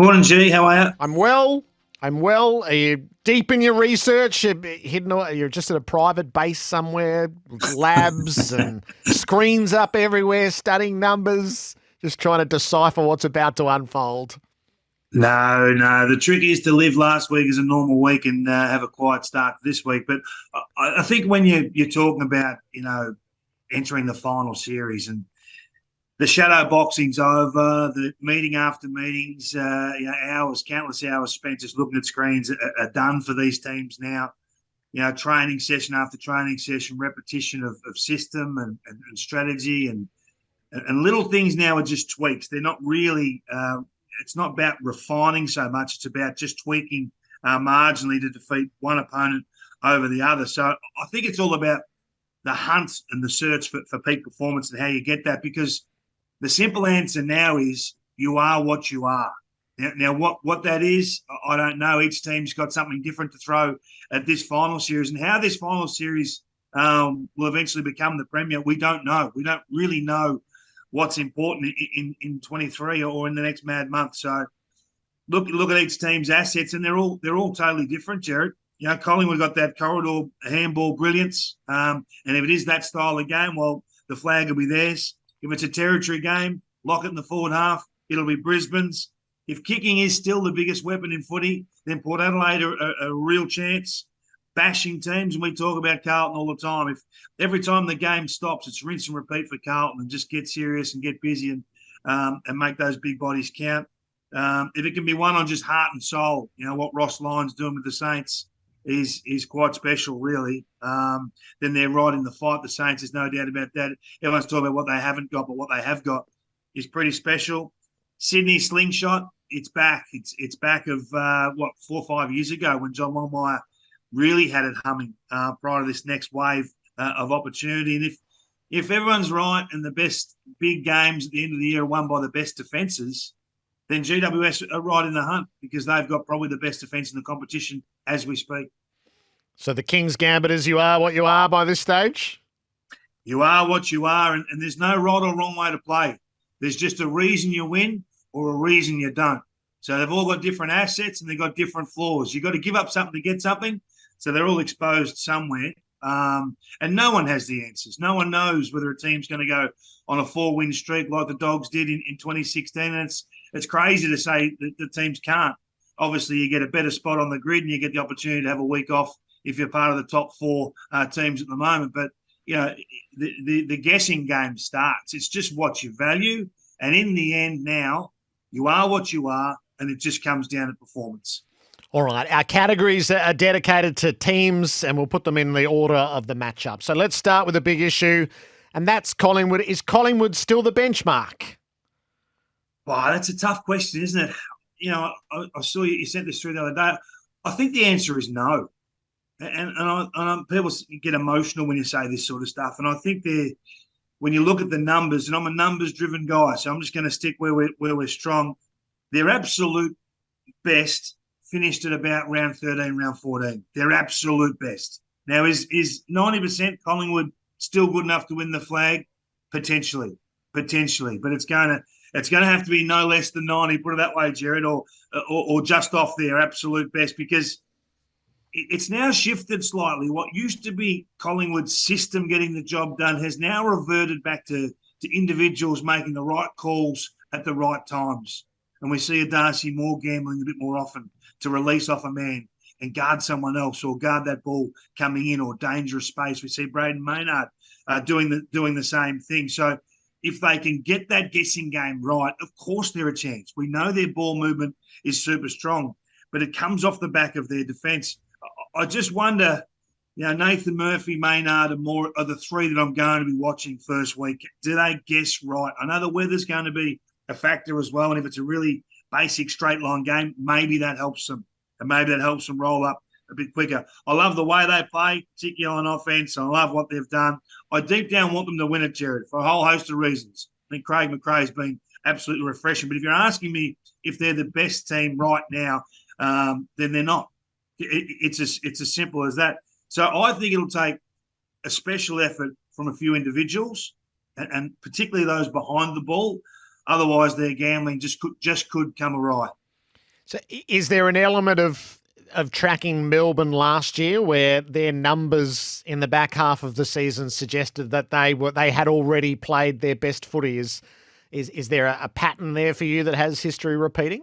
Morning, G. How are you? I'm well. I'm well. Are you deep in your research? You're just at a private base somewhere with labs and screens up everywhere, studying numbers, just trying to decipher what's about to unfold. No. The trick is to live last week as a normal week and have a quiet start this week. But I think when you're talking about entering the final series and the shadow boxing's over, the meeting after meetings, countless hours spent just looking at screens are done for these teams now. Training session after training session, repetition of system and strategy and little things now are just tweaks. They're not really. It's not about refining so much. It's about just tweaking marginally to defeat one opponent over the other. So I think it's all about the hunt and the search for peak performance and how you get that, because the simple answer now is you are what you are. Now what that is, I don't know. Each team's got something different to throw at this final series, and how this final series will eventually become the premier, we don't know. We don't really know what's important in 23 or in the next mad month. So look at each team's assets, and they're all totally different, Jared. Collingwood got that corridor handball brilliance, and if it is that style of game, well, the flag will be theirs. If it's a territory game, lock it in the forward half, it'll be Brisbane's. If kicking is still the biggest weapon in footy, then Port Adelaide are a real chance. Bashing teams, and we talk about Carlton all the time. If every time the game stops, it's rinse and repeat for Carlton, and just get serious and get busy and make those big bodies count. If it can be won on just heart and soul, what Ross Lyon's doing with the Saints is quite special, really. Then they're right in the fight. The Saints, there's no doubt about that. Everyone's talking about what they haven't got, but what they have got is pretty special. Sydney slingshot, it's back. It's back of 4 or 5 years ago when John Longmire really had it humming prior to this next wave of opportunity. And if everyone's right and the best big games at the end of the year are won by the best defences, then GWS are right in the hunt, because they've got probably the best defence in the competition as we speak. So the King's Gambiters, you are what you are by this stage? You are what you are, and there's no right or wrong way to play. There's just a reason you win or a reason you don't. So they've all got different assets and they've got different flaws. You've got to give up something to get something. So they're all exposed somewhere. And no one has the answers. No one knows whether a team's going to go on a 4-win streak like the Dogs did in 2016. And it's crazy to say that the teams can't. Obviously, you get a better spot on the grid and you get the opportunity to have a week off if you're part of the top 4 teams at the moment. But, the guessing game starts. It's just what you value. And in the end now, you are what you are, and it just comes down to performance. All right, our categories are dedicated to teams, and we'll put them in the order of the matchup. So let's start with a big issue, and that's Collingwood. Is Collingwood still the benchmark? Wow, that's a tough question, isn't it? I saw you sent this through the other day. I think the answer is no. And people get emotional when you say this sort of stuff. And I think when you look at the numbers, and I'm a numbers-driven guy, so I'm just going to stick where we're strong. Their absolute best finished at about round 13, round 14. Their absolute best. Now, is 90% Collingwood still good enough to win the flag? Potentially, but it's going to have to be no less than 90. Put it that way, Jared, or just off their absolute best, because it's now shifted slightly. What used to be Collingwood's system getting the job done has now reverted back to individuals making the right calls at the right times. And we see a Darcy Moore gambling a bit more often to release off a man and guard someone else, or guard that ball coming in, or dangerous space. We see Braden Maynard doing the same thing. So if they can get that guessing game right, of course they're a chance. We know their ball movement is super strong, but it comes off the back of their defence. I just wonder, Nathan Murphy, Maynard, and Moore are the 3 that I'm going to be watching first week. Do they guess right? I know the weather's going to be a factor as well, and if it's a really basic straight line game, maybe that helps them, and maybe that helps them roll up a bit quicker. I love the way they play, particularly on offense. I love what they've done. I deep down want them to win it, Jared, for a whole host of reasons. I think Craig McRae's been absolutely refreshing. But if you're asking me if they're the best team right now, then they're not. It's as simple as that. So I think it'll take a special effort from a few individuals, and particularly those behind the ball. Otherwise, their gambling just could come awry. So is there an element of tracking Melbourne last year where their numbers in the back half of the season suggested that they had already played their best footy? Is there a pattern there for you that has history repeating?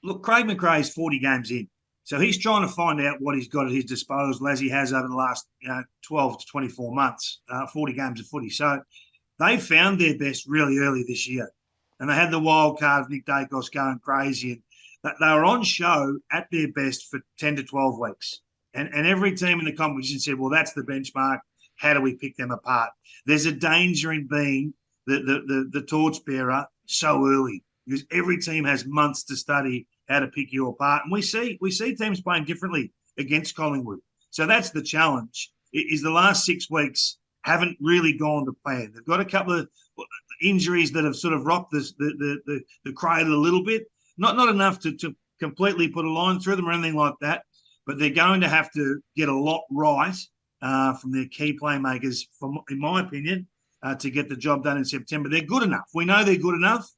Look, Craig McRae's 40 games in. So he's trying to find out what he's got at his disposal as he has over the last 12 to 24 months, 40 games of footy. So they found their best really early this year. And they had the wild card of Nick Dacos going crazy. And they were on show at their best for 10 to 12 weeks. And every team in the competition said, well, that's the benchmark. How do we pick them apart? There's a danger in being the torchbearer so early because every team has months to study how to pick you apart. And we see teams playing differently against Collingwood. So that's the challenge, is the last 6 weeks haven't really gone to plan. They've got a couple of injuries that have sort of rocked the cradle a little bit. Not enough to completely put a line through them or anything like that, but they're going to have to get a lot right from their key playmakers, in my opinion, to get the job done in September. They're good enough. We know they're good enough,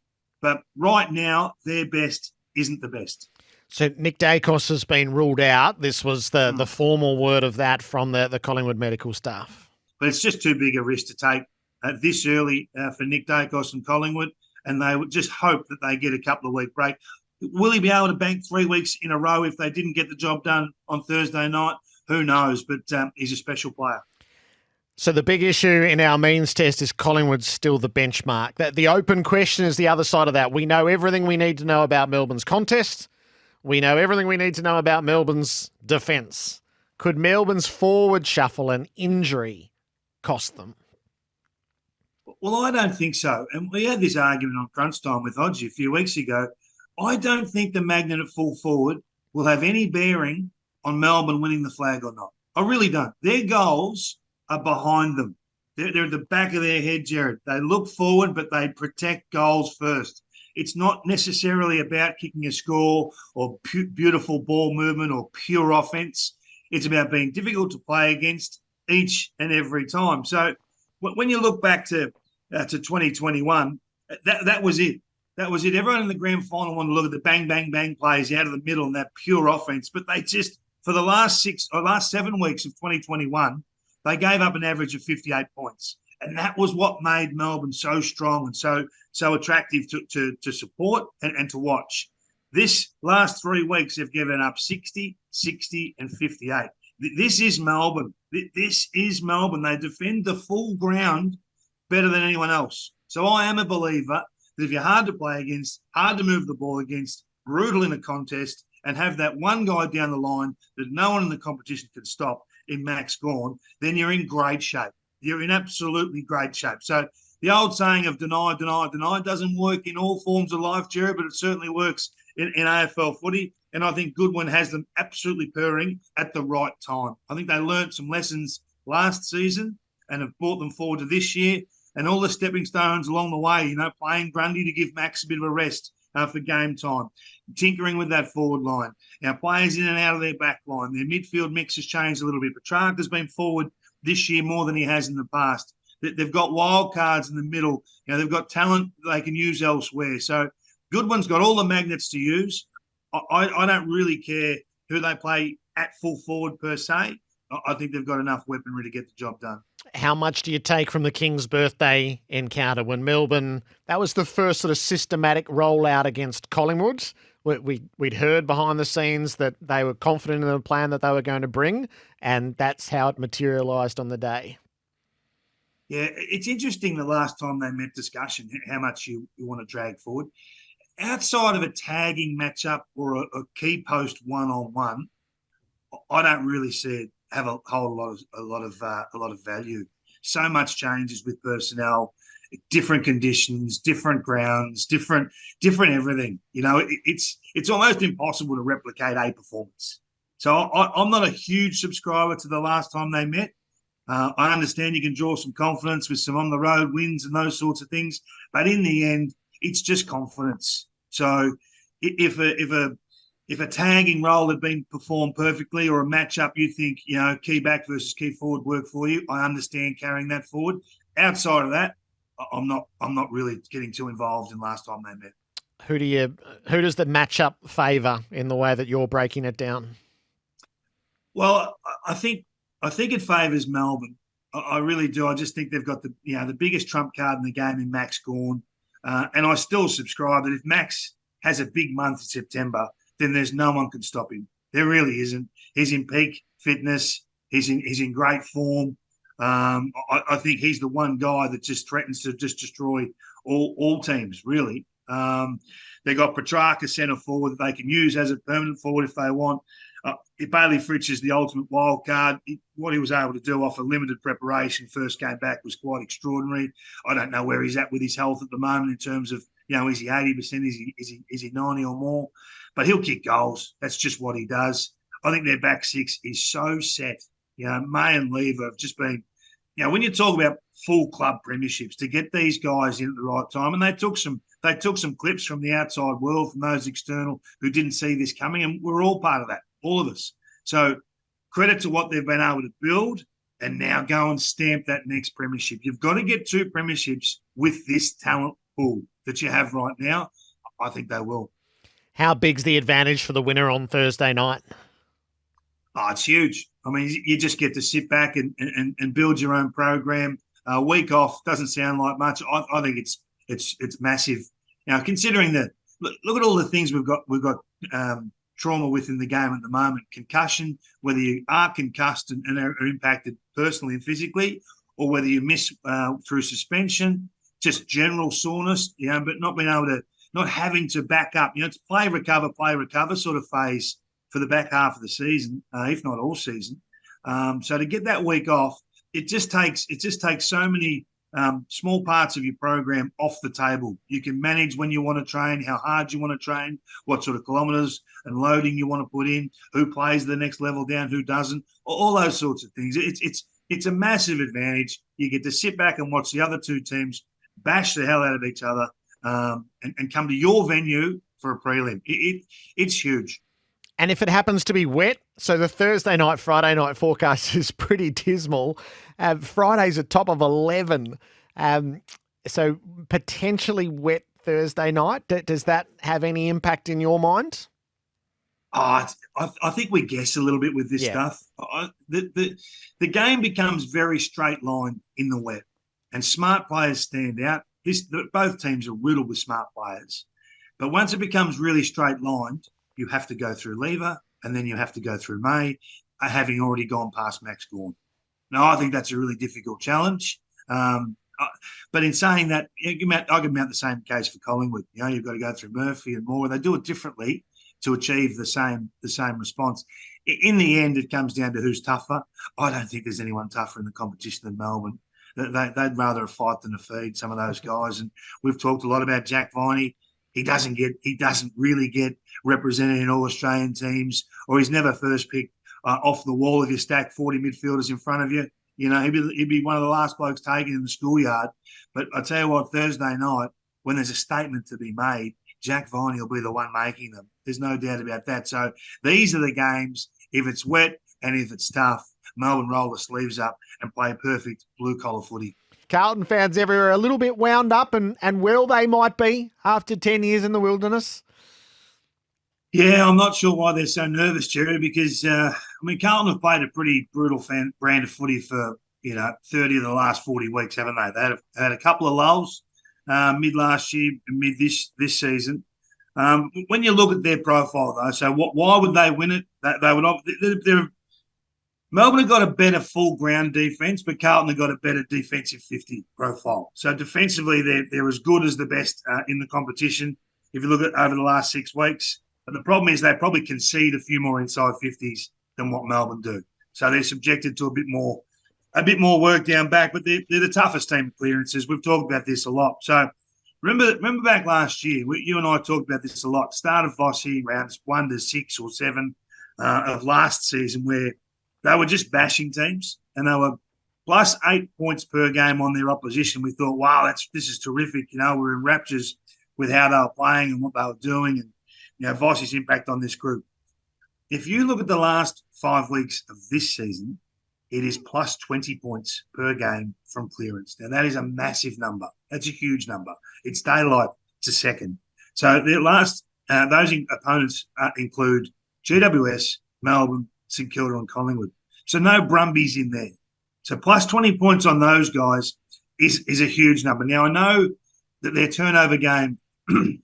but right now their best isn't the best. So Nick Dacos has been ruled out. This was the formal word of that from the Collingwood medical staff. But it's just too big a risk to take this early for Nick Dacos and Collingwood, and they would just hope that they get a couple of week break. Will he be able to bank 3 weeks in a row if they didn't get the job done on Thursday night? Who knows? But he's a special player. So the big issue in our means test is Collingwood's still the benchmark. The open question is the other side of that. We know everything we need to know about Melbourne's contest. We know everything we need to know about Melbourne's defence. Could Melbourne's forward shuffle and injury cost them? Well, I don't think so. And we had this argument on Crunch Time with Hodgie a few weeks ago. I don't think the magnet at full forward will have any bearing on Melbourne winning the flag or not. I really don't. Their goals are behind them. They're at the back of their head, Jared. They look forward, but they protect goals first. It's not necessarily about kicking a score or beautiful ball movement or pure offense. It's about being difficult to play against each and every time. So when you look back to 2021, that was it. That was it. Everyone in the grand final wanted to look at the bang, bang, bang plays out of the middle and that pure offense. But they just, for the last 7 weeks of 2021, they gave up an average of 58 points. And that was what made Melbourne so strong and so attractive to support and to watch. This last 3 weeks, they've given up 60, 60, and 58. This is Melbourne. This is Melbourne. They defend the full ground better than anyone else. So I am a believer that if you're hard to play against, hard to move the ball against, brutal in a contest, and have that one guy down the line that no one in the competition can stop in Max Gawn, then you're in great shape. You're in absolutely great shape. So the old saying of deny, deny, deny doesn't work in all forms of life, Jared, but it certainly works in AFL footy. And I think Goodwin has them absolutely purring at the right time. I think they learnt some lessons last season and have brought them forward to this year. And all the stepping stones along the way, playing Grundy to give Max a bit of a rest for game time, tinkering with that forward line. Players in and out of their back line. Their midfield mix has changed a little bit. Petrarch has been forward this year more than he has in the past. They've got wild cards in the middle. They've got talent they can use elsewhere. So Goodwin's got all the magnets to use. I don't really care who they play at full forward per se. I think they've got enough weaponry to get the job done. How much do you take from the King's birthday encounter when Melbourne, that was the first sort of systematic rollout against Collingwood? We'd heard behind the scenes that they were confident in the plan that they were going to bring, and that's how it materialised on the day. Yeah, it's interesting the last time they met discussion, how much you want to drag forward. Outside of a tagging matchup or a key post one-on-one, I don't really see it have a lot of value. So much changes with personnel, different conditions, different grounds, different everything. It's almost impossible to replicate a performance. So I'm not a huge subscriber to the last time they met. I understand you can draw some confidence with some on the road wins and those sorts of things, but in the end, it's just confidence. So if a tagging role had been performed perfectly or a matchup you think, key back versus key forward work for you, I understand carrying that forward. Outside of that, I'm not really getting too involved in last time they met. Who does the matchup favour in the way that you're breaking it down? Well, I think it favours Melbourne. I really do. I just think they've got the biggest trump card in the game in Max Gawn, and I still subscribe that if Max has a big month in September, then there's no one can stop him. There really isn't. He's in peak fitness. He's in great form. I think he's the one guy that just threatens to just destroy all teams, really. They got Petrarca centre forward that they can use as a permanent forward if they want. Bailey Fritsch is the ultimate wild card. What he was able to do off a limited preparation first game back was quite extraordinary. I don't know where he's at with his health at the moment in terms of, is he 80%? Is he 90 or more? But he'll kick goals. That's just what he does. I think their back six is so set. May and Lever have just been, when you talk about full club premierships, to get these guys in at the right time, and they took some clips from the outside world, from those external who didn't see this coming, and we're all part of that, all of us. So credit to what they've been able to build, and now go and stamp that next premiership. You've got to get 2 premierships with this talent pool that you have right now. I think they will. How big's the advantage for the winner on Thursday night? Oh, it's huge. I mean, you just get to sit back and build your own program. A week off doesn't sound like much. I think it's massive. Now, considering look at all the things we've got trauma within the game at the moment. Concussion, whether you are concussed and are impacted personally and physically, or whether you miss through suspension, just general soreness, but not having to back up. It's play, recover sort of phase for the back half of the season, if not all season. So to get that week off, it just takes so many small parts of your program off the table. You can manage when you want to train, how hard you want to train, what sort of kilometres and loading you want to put in, who plays the next level down, who doesn't, all those sorts of things. It's a massive advantage. You get to sit back and watch the other 2 teams bash the hell out of each other and come to your venue for a prelim. It's huge. And if it happens to be wet, so the Thursday night, Friday night forecast is pretty dismal. Friday's a top of 11. So potentially wet Thursday night. Does that have any impact in your mind? I think we guess a little bit with this stuff. The game becomes very straight line in the wet, and smart players stand out. Both teams are riddled with smart players. But once it becomes really straight lined, you have to go through Lever, and then you have to go through May, having already gone past Max Gawn. Now, I think that's a really difficult challenge. But in saying that, I can mount the same case for Collingwood. You've got to go through Murphy and Moore. They do it differently to achieve the same response. In the end, it comes down to who's tougher. I don't think there's anyone tougher in the competition than Melbourne. They'd rather a fight than a feed, some of those guys. And we've talked a lot about Jack Viney. He doesn't really get represented in all Australian teams, or he's never first picked off the wall if you stack 40 midfielders in front of you. He'd be one of the last blokes taken in the schoolyard. But I tell you what, Thursday night, when there's a statement to be made, Jack Viney will be the one making them. There's no doubt about that. So these are the games. If it's wet and if it's tough, Melbourne roll the sleeves up and play perfect blue-collar footy. Carlton fans everywhere a little bit wound up, and well they might be after 10 years in the wilderness. Yeah, I'm not sure why they're so nervous, Jerry, because, Carlton have played a pretty brutal brand of footy for, 30 of the last 40 weeks, haven't they? They had a couple of lulls mid last year and mid this season. When you look at their profile, though, so why would they win it? Melbourne have got a better full ground defence, but Carlton have got a better defensive 50 profile. So defensively, they're as good as the best in the competition if you look at over the last 6 weeks. But the problem is they probably concede a few more inside 50s than what Melbourne do. So they're subjected to a bit more work down back, but they're the toughest team at clearances. We've talked about this a lot. So remember back last year, you and I talked about this a lot. Start of Vossi, rounds 1 to 6 or 7 of last season, where they were just bashing teams, and they were plus 8 points per game on their opposition. We thought, wow, this is terrific. We're in raptures with how they were playing and what they were doing, and Vossi's impact on this group. If you look at the last 5 weeks of this season, it is plus 20 points per game from clearance. Now, that is a massive number. That's a huge number. It's daylight to second. So their last, those opponents include GWS, Melbourne, St Kilda and Collingwood. So no Brumbies in there. So plus 20 points on those guys is a huge number. Now, I know that their turnover game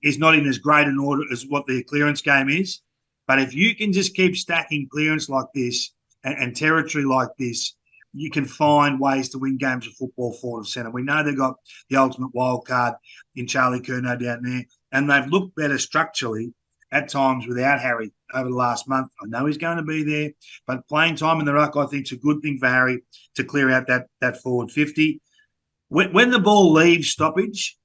is not in as great an order as what their clearance game is, but if you can just keep stacking clearance like this and territory like this, you can find ways to win games of football forward of centre. We know they've got the ultimate wild card in Charlie Curnow down there, and they've looked better structurally at times without Harry over the last month. I know he's going to be there, but playing time in the ruck, I think, is a good thing for Harry to clear out that forward 50. When the ball leaves stoppage,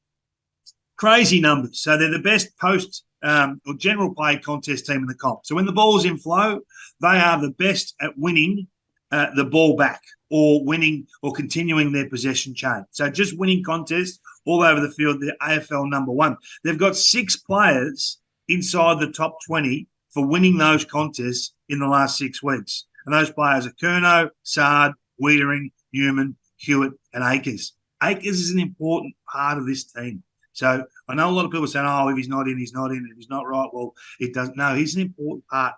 crazy numbers. So they're the best post or general play contest team in the comp. So when the ball's in flow, they are the best at winning the ball back or winning or continuing their possession chain. So just winning contests all over the field, they're AFL number one. They've got 6 players inside the top 20 for winning those contests in the last 6 weeks. And those players are Curnow, Sard, Wiedering, Newman, Hewitt and Akers. Akers is an important part of this team. So I know a lot of people saying, oh, if he's not in, he's not in. If he's not right, well, it doesn't. No, he's an important part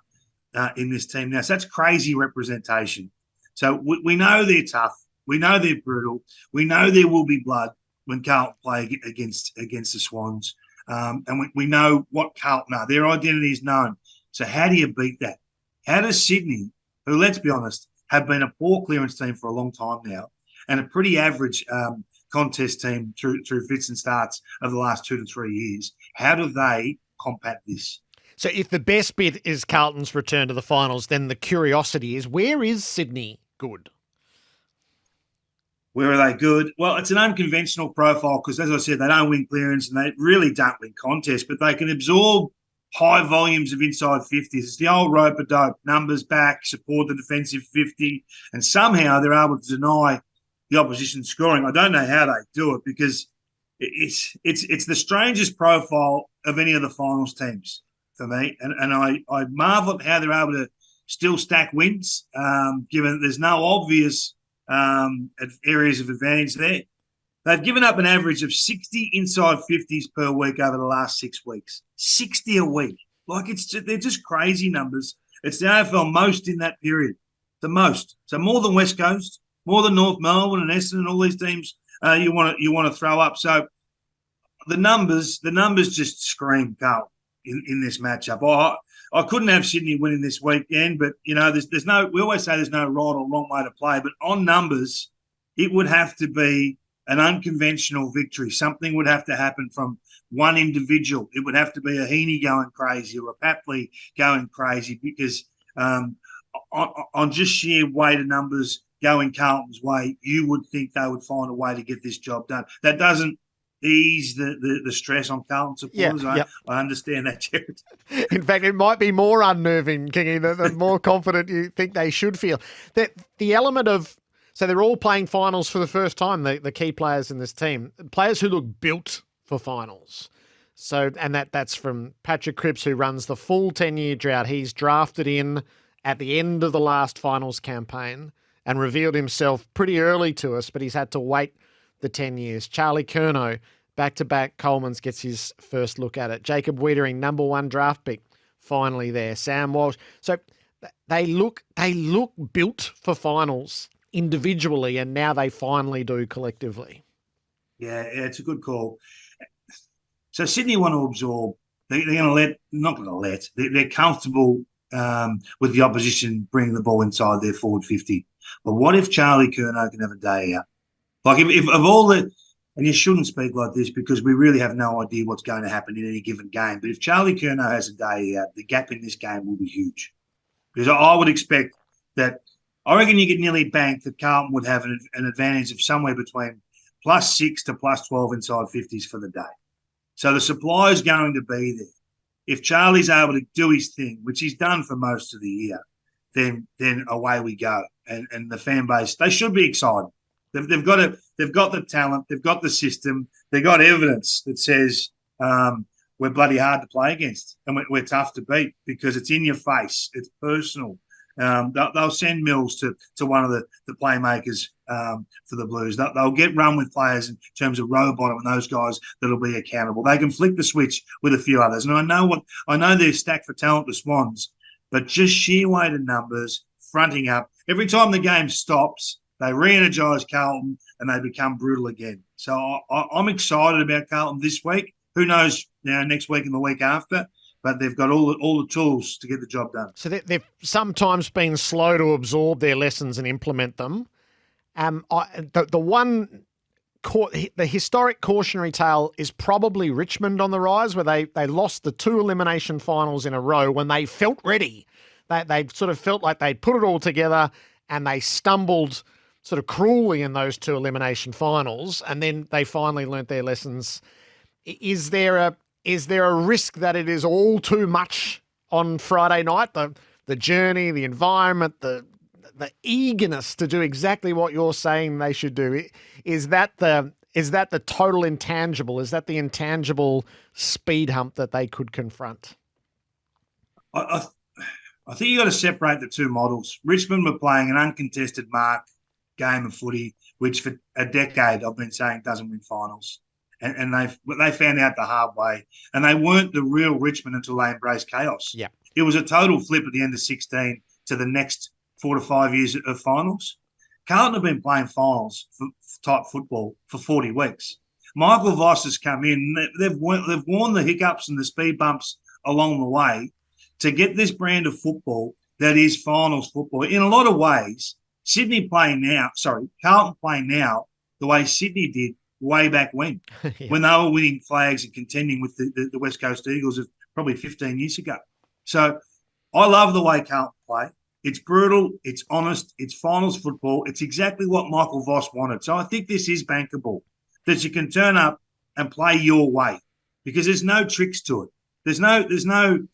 in this team now. So that's crazy representation. So we know they're tough. We know they're brutal. We know there will be blood when Carlton play against the Swans. And we know what Carlton are. Their identity is known. So how do you beat that? How does Sydney, who, let's be honest, have been a poor clearance team for a long time now and a pretty average contest team through fits and starts over the last 2 to 3 years, how do they combat this? So if the best bit is Carlton's return to the finals, then the curiosity is, where is Sydney good? Where are they good? Well, it's an unconventional profile because, as I said, they don't win clearance and they really don't win contests, but they can absorb high volumes of inside 50s. It's the old rope-a-dope, numbers back, support the defensive 50, and somehow they're able to deny the opposition scoring. I don't know how they do it because it's the strangest profile of any of the finals teams for me, and I marvel at how they're able to still stack wins, given that there's no obvious areas of advantage there. They've given up an average of 60 inside 50s per week over the last 6 weeks. 60 a week. They're just crazy numbers. It's the AFL most in that period. The most. So more than West Coast, more than North Melbourne and Essendon and all these teams you want to throw up. So the numbers just scream Carlton in this matchup. I couldn't have Sydney winning this weekend, but there's no. We always say there's no right or wrong way to play, but on numbers, it would have to be an unconventional victory. Something would have to happen from one individual. It would have to be a Heaney going crazy or a Papley going crazy because on just sheer weight of numbers going Carlton's way, you would think they would find a way to get this job done. That doesn't ease the stress on Carlton supporters. I understand that, Jared. In fact, it might be more unnerving, Kingy, the more confident you think they should feel. The element of, so they're all playing finals for the first time, the key players in this team, players who look built for finals. So, and that's from Patrick Cripps, who runs the full 10-year drought. He's drafted in at the end of the last finals campaign and revealed himself pretty early to us, but he's had to wait the 10 years. Charlie Curnow, back-to-back Coleman's, gets his first look at it. Jacob Wiedering, number 1 draft pick, finally there. Sam Walsh. So they look built for finals individually, and now they finally do collectively. Yeah, it's a good call. So Sydney want to absorb. They're going to they're comfortable with the opposition bringing the ball inside their forward 50. But what if Charlie Curnow can have a day out? Like if of all the, and you shouldn't speak like this because we really have no idea what's going to happen in any given game. But if Charlie Curnow has a day out, the gap in this game will be huge. Because I would expect that, I reckon you get nearly banked that Carlton would have an advantage of somewhere between +6 to +12 inside 50s for the day. So the supply is going to be there. If Charlie's able to do his thing, which he's done for most of the year, then away we go. And the fan base, they should be excited. They've got the talent, they've got the system, they've got evidence that says we're bloody hard to play against and we're tough to beat because it's in your face, it's personal. They'll send Mills to one of the playmakers for the Blues. They'll get run with players in terms of Rowbottom and those guys that'll be accountable. They can flick the switch with a few others. And I know they're stacked for talent, the Swans, but just sheer weight of numbers, fronting up. Every time the game stops, they re-energise Carlton and they become brutal again. So I'm excited about Carlton this week. Who knows next week and the week after? But they've got all the tools to get the job done. So they've sometimes been slow to absorb their lessons and implement them. The historic cautionary tale is probably Richmond on the rise, where they lost the 2 elimination finals in a row when they felt ready. They sort of felt like they'd put it all together, and they stumbled sort of cruelly in those 2 elimination finals, and then they finally learnt their lessons. Is there a risk that it is all too much on Friday night? The journey, the environment, the eagerness to do exactly what you're saying they should do. Is that the total intangible? Is that the intangible speed hump that they could confront? I think you got to separate the 2 models. Richmond were playing an uncontested mark game of footy, which for a decade I've been saying doesn't win finals. And they found out the hard way. And they weren't the real Richmond until they embraced chaos. Yeah. It was a total flip at the end of 16 to the next 4 to 5 years of finals. Carlton have been playing finals type football for 40 weeks. Michael Voss has come in. They've worn the hiccups and the speed bumps along the way to get this brand of football that is finals football. In a lot of ways, Carlton playing now the way Sydney did way back when, when they were winning flags and contending with the West Coast Eagles of probably 15 years ago. So I love the way Carlton play. It's brutal. It's honest. It's finals football. It's exactly what Michael Voss wanted. So I think this is bankable, that you can turn up and play your way, because there's no tricks to it. There's no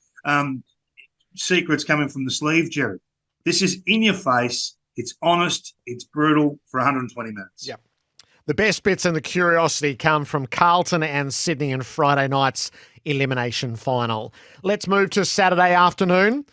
secrets coming from the sleeve, Jerry. This is in your face. It's honest. It's brutal for 120 minutes. Yep. The best bits and the curiosity come from Carlton and Sydney in Friday night's elimination final. Let's move to Saturday afternoon,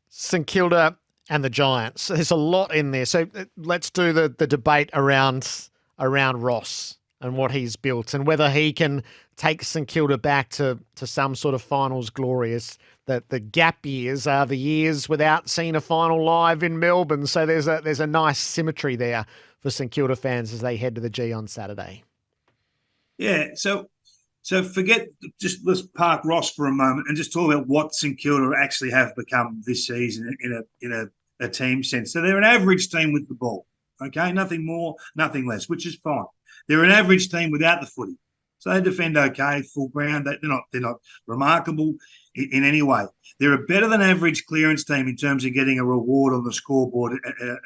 St Kilda and the Giants. There's a lot in there. So let's do the debate around Ross and what he's built and whether he can take St Kilda back to some sort of finals glory. That the gap years are the years without seeing a final live in Melbourne. So there's a nice symmetry there for St Kilda fans as they head to the G on Saturday. Yeah, so let's park Ross for a moment and just talk about what St Kilda actually have become this season in a team sense. So they're an average team with the ball, okay? Nothing more, nothing less, which is fine. They're an average team without the footy. So they defend okay, full ground. They're not remarkable in any way. They're a better than average clearance team in terms of getting a reward on the scoreboard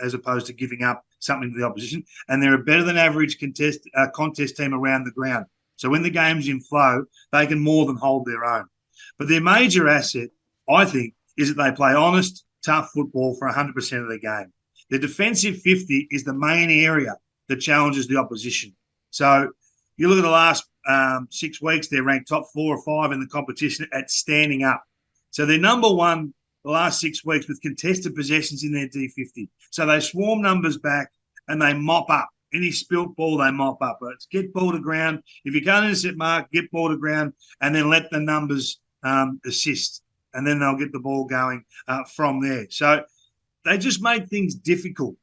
as opposed to giving up something to the opposition. And they're a better than average contest team around the ground. So when the game's in flow, they can more than hold their own. But their major asset, I think, is that they play honest, tough football for 100% of the game. The defensive 50 is the main area that challenges the opposition. So you look at the last 6 weeks, they're ranked top 4 or 5 in the competition at standing up. So they're number 1 the last 6 weeks with contested possessions in their D50. So they swarm numbers back and they mop up. Any spilt ball, they mop up. But it's get ball to ground. If you can't intercept mark, get ball to ground and then let the numbers assist. And then they'll get the ball going from there. So they just made things difficult.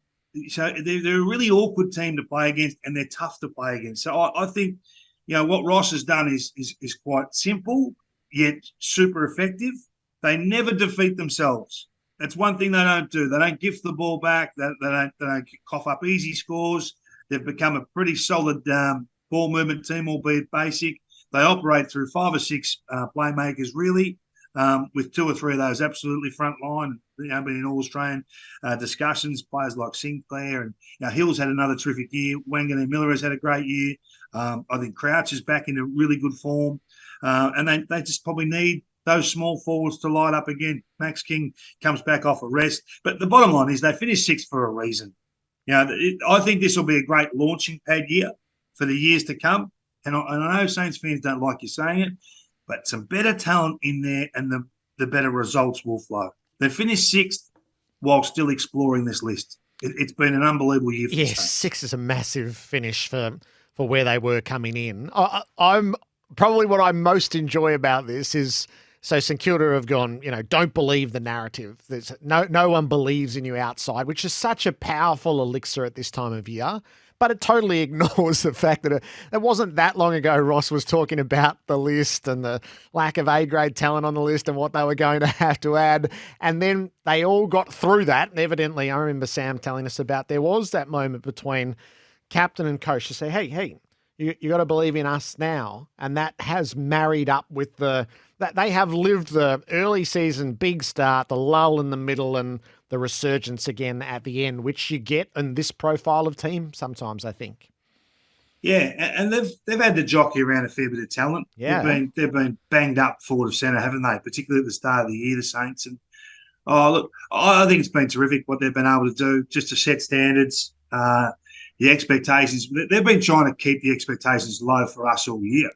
So they're a really awkward team to play against, and they're tough to play against. So I think, what Ross has done is quite simple, yet super effective. They never defeat themselves. That's one thing they don't do. They don't gift the ball back. They don't cough up easy scores. They've become a pretty solid ball movement team, albeit basic. They operate through 5 or 6 playmakers, really, with 2 or 3 of those absolutely front line. Been in all Australian discussions, players like Sinclair and Hill's had another terrific year. Wangan Miller has had a great year. I think Crouch is back in a really good form. And they just probably need those small forwards to light up again. Max King comes back off a rest. But the bottom line is they finished 6th for a reason. I think this will be a great launching pad year for the years to come. And I know Saints fans don't like you saying it, but some better talent in there and the better results will flow. They finished 6th. while still exploring this list. It's been an unbelievable year for the Yes, Saints. 6 is a massive finish for where they were coming in. I'm probably what I most enjoy about this is so St Kilda have gone, don't believe the narrative. There's no one believes in you outside, which is such a powerful elixir at this time of year. But it totally ignores the fact that it wasn't that long ago Ross was talking about the list and the lack of A-grade talent on the list and what they were going to have to add. And then they all got through that. And evidently, I remember Sam telling us about there was that moment between captain and coach to say, hey, you got to believe in us now. And that has married up with that they have lived the early season big start, the lull in the middle, and the resurgence again at the end, which you get in this profile of team sometimes, I think. Yeah, and they've had to jockey around a fair bit of talent. Yeah. They've been banged up forward of centre, haven't they? Particularly at the start of the year, the Saints. And look, I think it's been terrific what they've been able to do just to set standards. The expectations, they've been trying to keep the expectations low for us all year.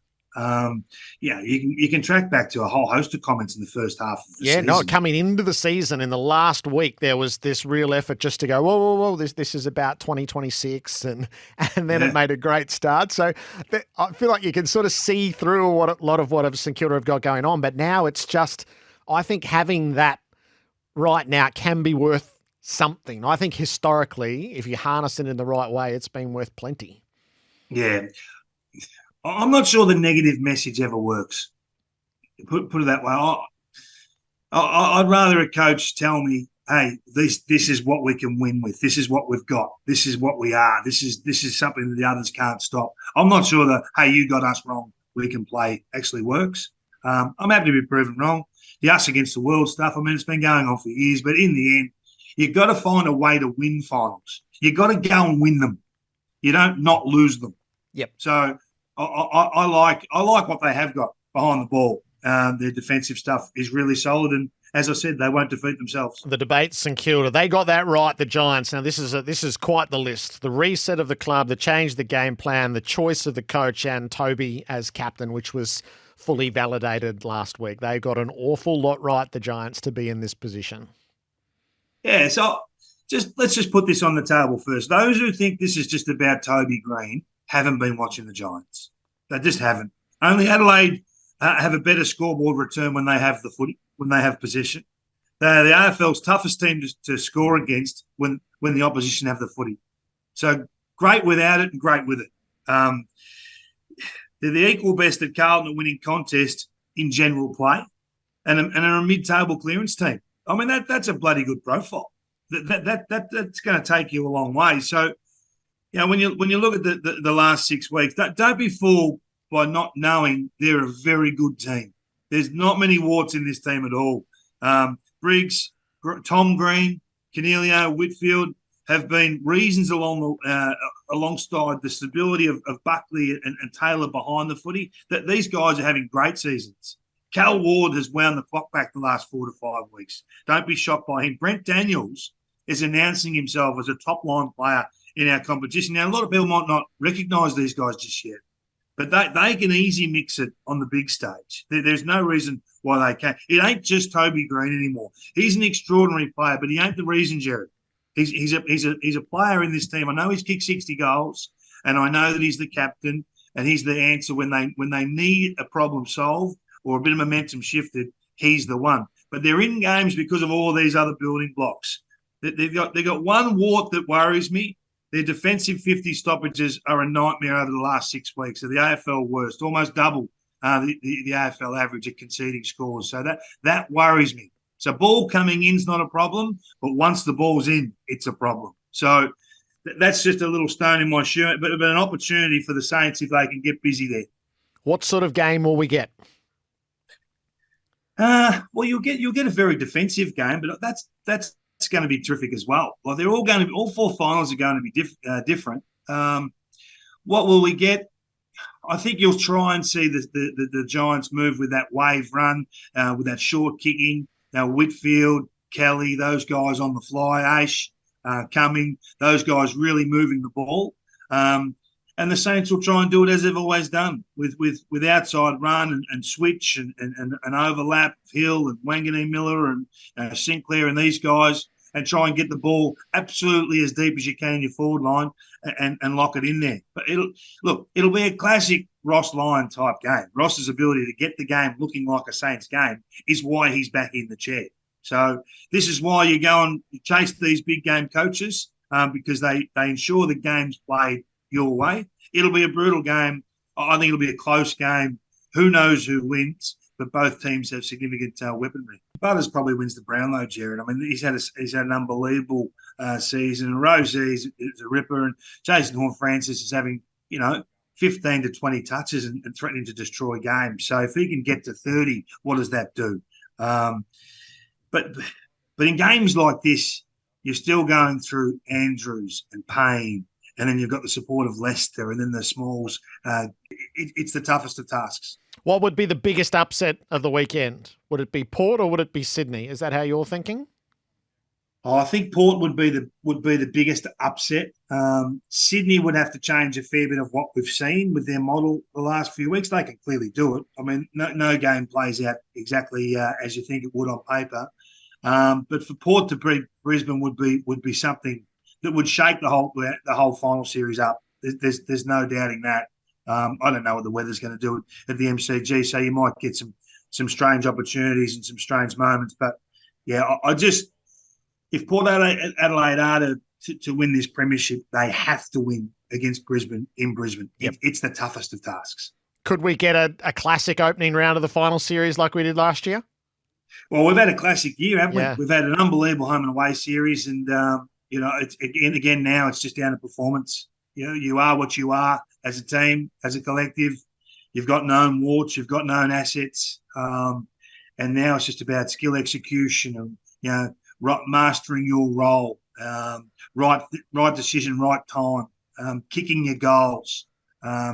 You can track back to a whole host of comments in the first half of the season. No, coming into the season in the last week, there was this real effort just to go, whoa, this is about 2026, and then it made a great start. So I feel like you can sort of see through a lot of what St Kilda have got going on, but now it's just, I think having that right now can be worth something. I think historically, if you harness it in the right way, it's been worth plenty. Yeah. I'm not sure the negative message ever works. Put it that way. I'd rather a coach tell me, hey, this is what we can win with. This is what we've got. This is what we are. This is something that the others can't stop. I'm not sure that, hey, you got us wrong, we can play actually works. I'm happy to be proven wrong. The us against the world stuff, I mean, it's been going on for years, but in the end, you've got to find a way to win finals. You've got to go and win them. You don't not lose them. Yep. So I like what they have got behind the ball. Their defensive stuff is really solid, and as I said, they won't defeat themselves. The debate, St Kilda, they got that right. The Giants. Now this is quite the list. The reset of the club, the change of the game plan, the choice of the coach and Toby as captain, which was fully validated last week. They got an awful lot right, the Giants, to be in this position. Yeah, so let's just put this on the table first. Those who think this is just about Toby Green haven't been watching the Giants. They just haven't. Only Adelaide have a better scoreboard return when they have the footy, when they have possession. They're the AFL's toughest team to score against when the opposition have the footy. So great without it and great with it. They're the equal best at Carlton at winning contest in general play and are a mid-table clearance team. I mean, that's a bloody good profile. That's going to take you a long way. So, when you look at the last 6 weeks, don't be fooled by not knowing they're a very good team. There's not many warts in this team at all. Briggs, Tom Green, Cornelio, Whitfield have been reasons alongside the stability of Buckley and Taylor behind the footy that these guys are having great seasons. Cal Ward has wound the clock back the last 4 to 5 weeks. Don't be shocked by him. Brent Daniels is announcing himself as a top-line player in our competition. Now, a lot of people might not recognise these guys just yet, but they can easily mix it on the big stage. There's no reason why they can't. It ain't just Toby Green anymore. He's an extraordinary player, but he ain't the reason, Jared. He's a player in this team. I know he's kicked 60 goals, and I know that he's the captain, and he's the answer when they need a problem solved or a bit of momentum shifted. He's the one. But they're in games because of all these other building blocks. They've got one wart that worries me. Their defensive 50 stoppages are a nightmare over the last 6 weeks. They're the AFL worst, almost double the AFL average at conceding scores. So that worries me. So ball coming in is not a problem, but once the ball's in, it's a problem. So that's just a little stone in my shoe, but an opportunity for the Saints if they can get busy there. What sort of game will we get? Well, you'll get a very defensive game, but that's going to be terrific as well. Well, they're all 4 finals are going to be different. What will we get? I think you'll try and see the Giants move with that wave run, with that short kicking. Whitfield, Kelly, those guys on the fly, Aish, Cumming, those guys really moving the ball. And the Saints will try and do it as they've always done, with outside run and switch and overlap, Hill and Wanganeen Miller and Sinclair and these guys. and try and get the ball absolutely as deep as you can in your forward line and lock it in there. But it'll be a classic Ross Lyon type game. Ross's ability to get the game looking like a Saints game is why he's back in the chair. So this is why you go and chase these big game coaches, because they ensure the game's played your way. It'll be a brutal game. I think it'll be a close game. Who knows who wins? But both teams have significant weaponry. Butters probably wins the Brownlow, Jared. I mean, he's had an unbelievable season. Rosie is a ripper, and Jason Horne-Francis is having 15 to 20 touches and threatening to destroy games. So if he can get to 30, what does that do? But in games like this, you're still going through Andrews and Payne, and then you've got the support of Leicester, and then the Smalls. It's the toughest of tasks. What would be the biggest upset of the weekend? Would it be Port or would it be Sydney? Is that how you're thinking? Oh, I think Port would be the biggest upset. Sydney would have to change a fair bit of what we've seen with their model the last few weeks. They can clearly do it. I mean, no game plays out exactly as you think it would on paper. But for Port to beat Brisbane would be something that would shake the whole final series up. There's no doubting that. I don't know what the weather's going to do at the MCG, so you might get some strange opportunities and some strange moments. But yeah, if Port Adelaide are to win this premiership, they have to win against Brisbane in Brisbane. Yep. It's the toughest of tasks. Could we get a classic opening round of the final series like we did last year? Well, we've had a classic year, haven't we? Yeah. We've had an unbelievable home and away series, and it's again now it's just down to performance. You are what you are as a team, as a collective. You've got known warts, you've got known assets, and now it's just about skill execution and mastering your role, right decision, right time, kicking your goals,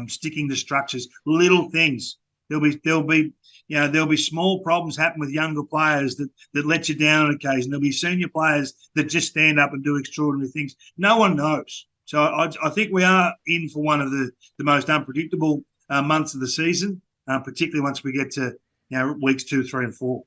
sticking to structures, little things. There'll be small problems happen with younger players that let you down on occasion. There'll be senior players that just stand up and do extraordinary things. No one knows. So I think we are in for one of the most unpredictable months of the season, particularly once we get to weeks 2, 3, and 4.